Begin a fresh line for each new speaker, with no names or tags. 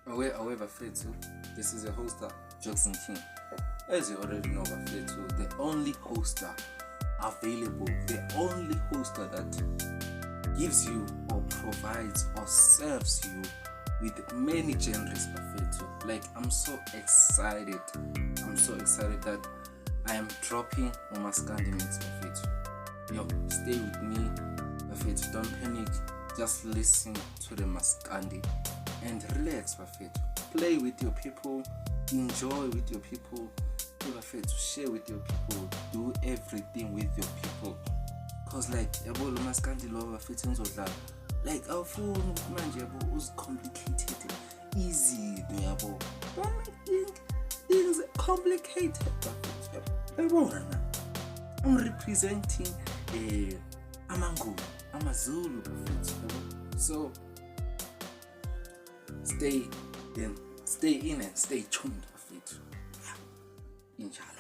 However, Bafethu, this is a hoster, Jackson King. As you already know, Bafethu, the only hoster available, the only hoster that gives you or provides or serves you with many genres, Bafethu. Like, I'm so excited that I am dropping a Maskandi mix, Bafethu. Yo, stay with me, Bafethu. Don't panic. Just listen to the Maskandi and relax, Bafethu. Play with your people, enjoy with your people, Bafethu. Share with your people, do everything with your people. Cause like, yabo lo Maskandi lo Bafethu ngizodlala. Like, awufuni manje yabo uzicomplicated. Easy, yabo. Don't make things complicated, Bafethu. Yabo na. I'm representing Amangulu, Amazulu, Bafethu. So stay in and stay tuned, Bafethu. Inshallah.